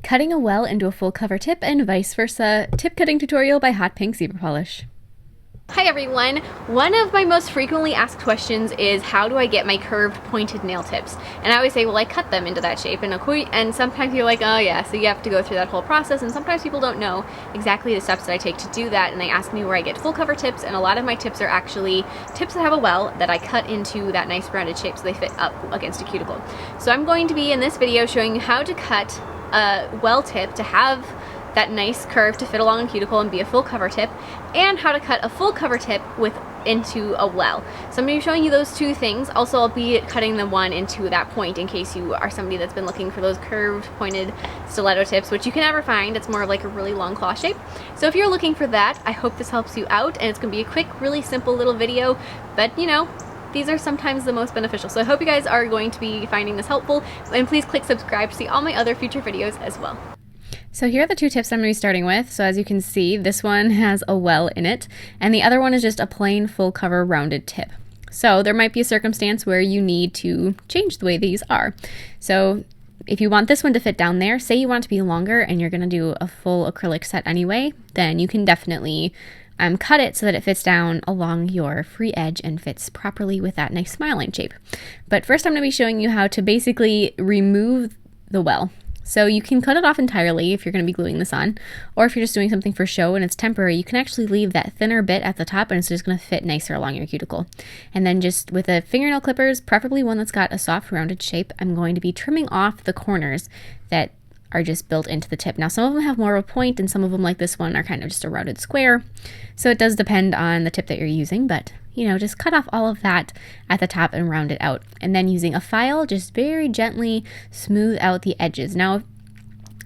Cutting a well into a full cover tip and vice versa, tip cutting tutorial by Hotpinkzebrapolish. Hi everyone! One of my most frequently asked questions is how do I get my curved pointed nail tips? And I always say, well, I cut them into that shape, and sometimes you're like, oh yeah, so you have to go through that whole process, and sometimes people don't know exactly the steps that I take to do that, and they ask me where I get full cover tips, and a lot of my tips are actually tips that have a well that I cut into that nice rounded shape so they fit up against a cuticle. So I'm going to be in this video showing you how to cut a well tip to have that nice curve to fit along a cuticle and be a full cover tip, and how to cut a full cover tip into a well. So I'm going to be showing you those two things. Also, I'll be cutting the one into that point in case you are somebody that's been looking for those curved pointed stiletto tips, which you can never find. It's more of like a really long claw shape. So if you're looking for that, I hope this helps you out, and it's going to be a quick, really simple little video, but you know, these are sometimes the most beneficial. So I hope you guys are going to be finding this helpful, and please click subscribe to see all my other future videos as well. So here are the two tips I'm going to be starting with. So as you can see, this one has a well in it, and the other one is just a plain full cover rounded tip. So there might be a circumstance where you need to change the way these are. So if you want this one to fit down there, say you want it to be longer and you're going to do a full acrylic set anyway, then you can definitely cut it so that it fits down along your free edge and fits properly with that nice smile line shape. But first I'm going to be showing you how to basically remove the well. So you can cut it off entirely if you're going to be gluing this on, or if you're just doing something for show and it's temporary, you can actually leave that thinner bit at the top and it's just going to fit nicer along your cuticle. And then just with a fingernail clippers, preferably one that's got a soft rounded shape, I'm going to be trimming off the corners that are just built into the tip. Now some of them have more of a point and some of them, like this one, are kind of just a rounded square. So it does depend on the tip that you're using, but you know, just cut off all of that at the top and round it out. And then using a file, just very gently smooth out the edges. Now,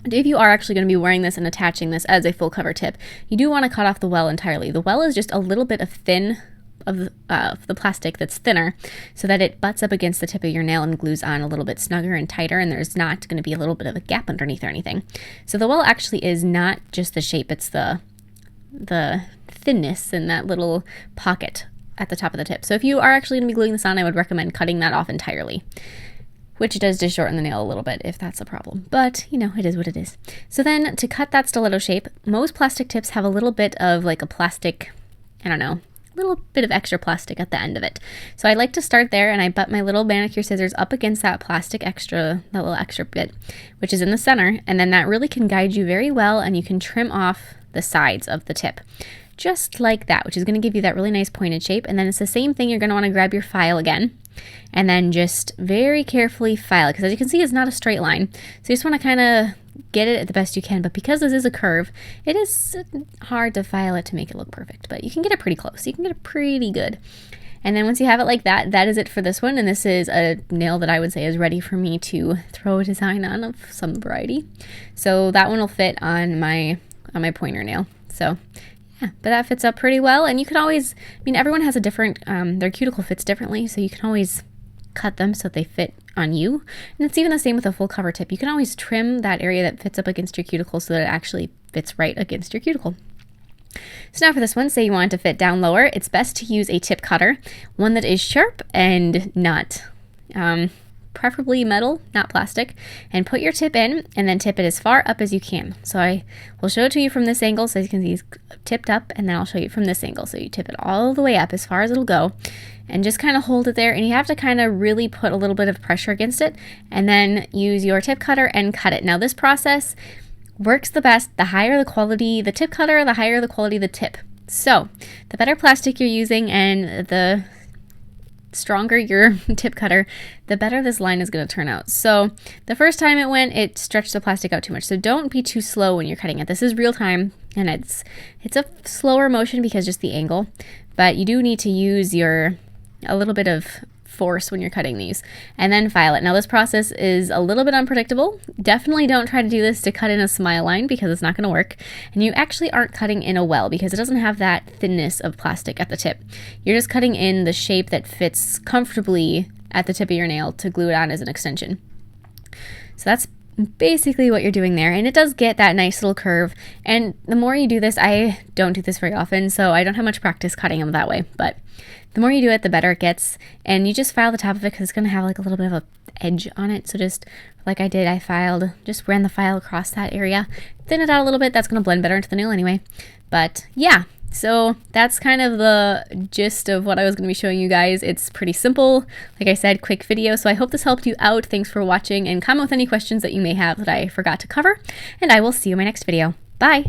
if you are actually going to be wearing this and attaching this as a full cover tip, you do want to cut off the well entirely. The well is just a little bit of the plastic that's thinner so that it butts up against the tip of your nail and glues on a little bit snugger and tighter, and there's not going to be a little bit of a gap underneath or anything. So the well actually is not just the shape, it's the thinness in that little pocket at the top of the tip. So if you are actually going to be gluing this on, I would recommend cutting that off entirely, which does just shorten the nail a little bit if that's a problem, but you know, it is what it is. So then to cut that stiletto shape, most plastic tips have a little bit of like a plastic, I don't know, little bit of extra plastic at the end of it. So I like to start there, and I butt my little manicure scissors up against that plastic extra, that little extra bit, which is in the center, and then that really can guide you very well, and you can trim off the sides of the tip. Just like that, which is going to give you that really nice pointed shape. And then it's the same thing, you're going to want to grab your file again, and then just very carefully file it, because as you can see, it's not a straight line. So you just want to kind of get it the best you can, but because this is a curve, it is hard to file it to make it look perfect, but you can get it pretty close. You can get it pretty good. And then once you have it like that, that is it for this one. And this is a nail that I would say is ready for me to throw a design on of some variety. So that one will fit on my pointer nail. So yeah, but that fits up pretty well. And you can always, I mean, everyone has a different, their cuticle fits differently, so you can always cut them so they fit on you. And it's even the same with a full cover tip. You can always trim that area that fits up against your cuticle so that it actually fits right against your cuticle. So now for this one, say you want it to fit down lower, it's best to use a tip cutter, one that is sharp and not, preferably metal, not plastic, and put your tip in and then tip it as far up as you can. So I will show it to you from this angle so you can see it's tipped up, and then I'll show you from this angle. So you tip it all the way up as far as it'll go and just kind of hold it there, and you have to kind of really put a little bit of pressure against it and then use your tip cutter and cut it. Now this process works the best the higher the quality the tip cutter, the higher the quality the tip. So the better plastic you're using and the stronger your tip cutter, the better this line is going to turn out. So the first time it went, it stretched the plastic out too much. So don't be too slow when you're cutting it. This is real time, and it's a slower motion because just the angle, but you do need to use a little bit of force when you're cutting these, and then file it. Now this process is a little bit unpredictable. Definitely don't try to do this to cut in a smile line because it's not going to work, and you actually aren't cutting in a well because it doesn't have that thinness of plastic at the tip. You're just cutting in the shape that fits comfortably at the tip of your nail to glue it on as an extension. So that's basically what you're doing there, and it does get that nice little curve. And the more you do this, I don't do this very often, so I don't have much practice cutting them that way, but The more you do it, the better it gets. And you just file the top of it because it's going to have like a little bit of a edge on it. So just like I did, just ran the file across that area, thin it out a little bit. That's going to blend better into the nail anyway. But yeah, so that's kind of the gist of what I was going to be showing you guys. It's pretty simple. Like I said, quick video. So I hope this helped you out. Thanks for watching, and comment with any questions that you may have that I forgot to cover. And I will see you in my next video. Bye.